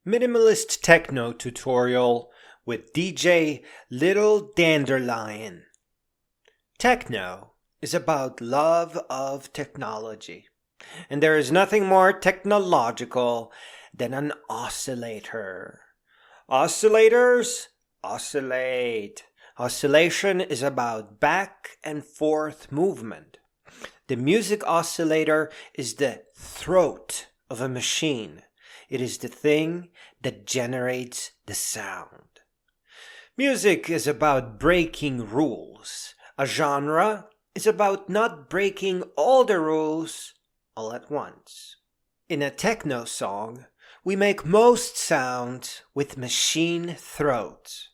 Minimalist Techno tutorial with DJ Lil Dandelion. Techno is about love of technology, and there is nothing more technological than an oscillator. Oscillators oscillate. Oscillation is about back and forth movement. The music oscillator is the throat of a machine. It is the thing that generates the sound. Music is about breaking rules. A genre is about not breaking all the rules all at once. In a techno song, we make most sound with machine throats.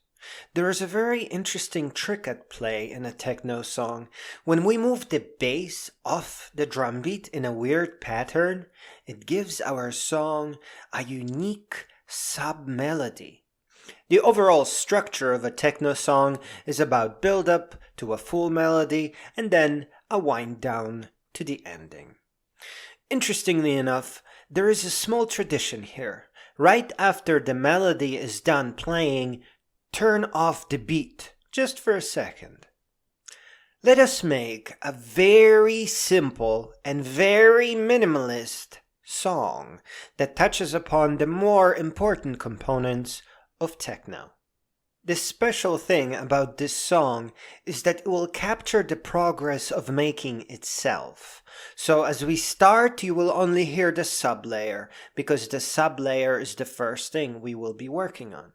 There is a very interesting trick at play in a techno song. When we move the bass off the drum beat in a weird pattern, it gives our song a unique sub-melody. The overall structure of a techno song is about build-up to a full melody and then a wind down to the ending. Interestingly enough, there is a small tradition here. Right after the melody is done playing, turn off the beat just for a second. Let us make a very simple and very minimalist song that touches upon the more important components of techno. The special thing about this song is that it will capture the progress of making itself. So as we start, you will only hear the sublayer, because the sublayer is the first thing we will be working on.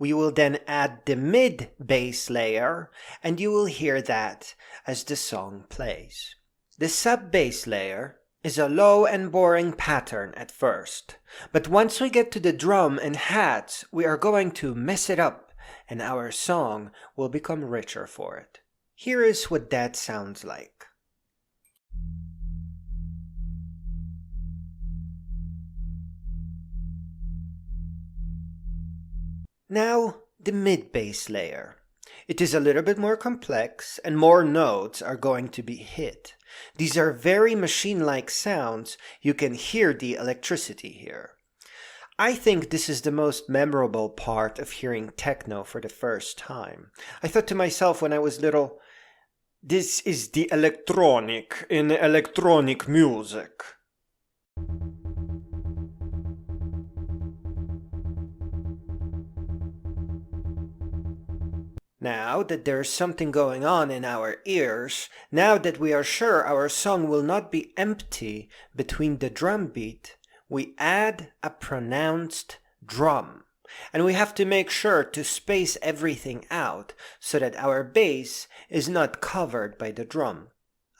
We will then add the mid bass layer, and you will hear that as the song plays. The sub bass layer is a low and boring pattern at first, but once we get to the drum and hats, we are going to mess it up, and our song will become richer for it. Here is what that sounds like. Now, the mid-bass layer. It is a little bit more complex and more notes are going to be hit. These are very machine-like sounds. You can hear the electricity here. I think this is the most memorable part of hearing techno for the first time. I thought to myself when I was little, this is the electronic in electronic music. Now that there's something going on in our ears, now that we are sure our song will not be empty between the drum beat, we add a pronounced drum. And we have to make sure to space everything out so that our bass is not covered by the drum.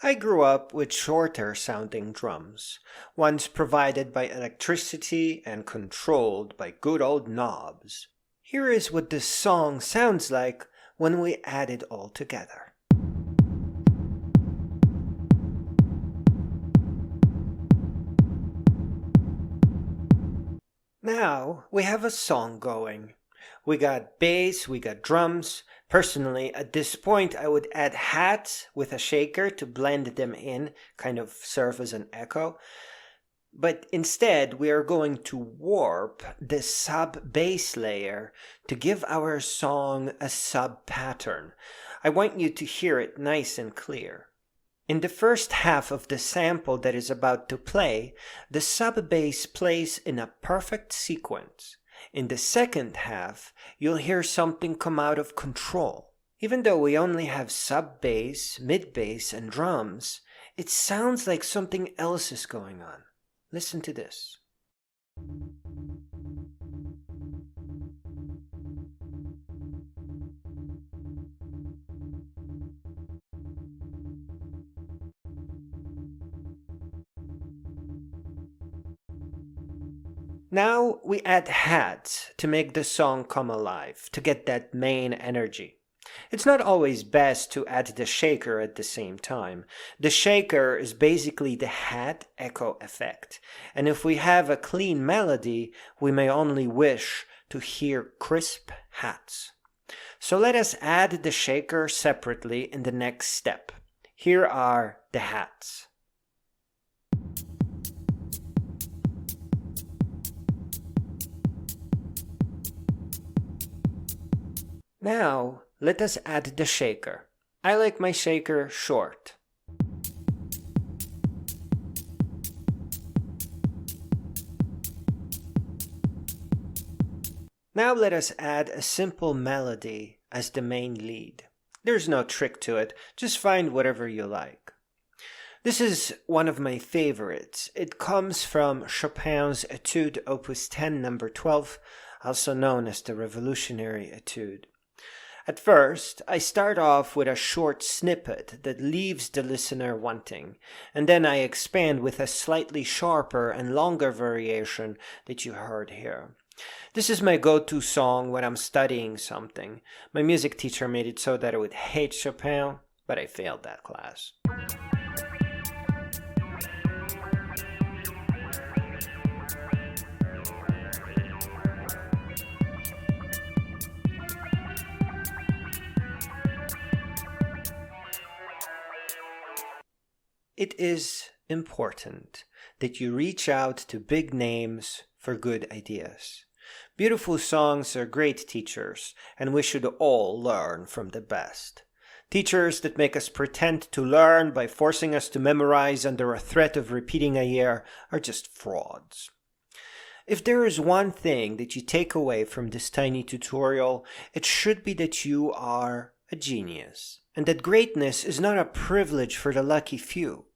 I grew up with shorter sounding drums, ones provided by electricity and controlled by good old knobs. Here is what this song sounds like when we add it all together. Now we have a song going. We got bass, we got drums. Personally, at this point I would add hats with a shaker to blend them in, kind of serve as an echo. But instead, we are going to warp the sub-bass layer to give our song a sub-pattern. I want you to hear it nice and clear. In the first half of the sample that is about to play, the sub-bass plays in a perfect sequence. In the second half, you'll hear something come out of control. Even though we only have sub-bass, mid-bass, and drums, it sounds like something else is going on. Listen to this. Now we add hats to make the song come alive, to get that main energy. It's not always best to add the shaker at the same time. The shaker is basically the hat echo effect, and if we have a clean melody, we may only wish to hear crisp hats. So let us add the shaker separately in the next step. Here are the hats. Now, let us add the shaker. I like my shaker short. Now let us add a simple melody as the main lead. There's no trick to it, just find whatever you like. This is one of my favorites. It comes from Chopin's Etude Opus 10 number 12, also known as the Revolutionary Etude. At first, I start off with a short snippet that leaves the listener wanting, and then I expand with a slightly sharper and longer variation that you heard here. This is my go-to song when I'm studying something. My music teacher made it so that I would hate Chopin, but I failed that class. It is important that you reach out to big names for good ideas. Beautiful songs are great teachers, and we should all learn from the best. Teachers that make us pretend to learn by forcing us to memorize under a threat of repeating a year are just frauds. If there is one thing that you take away from this tiny tutorial, it should be that you are a genius, and that greatness is not a privilege for the lucky few.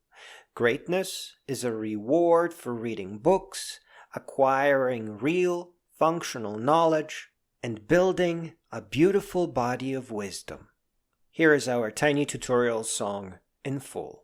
Greatness is a reward for reading books, acquiring real, functional knowledge, and building a beautiful body of wisdom. Here is our tiny tutorial song in full.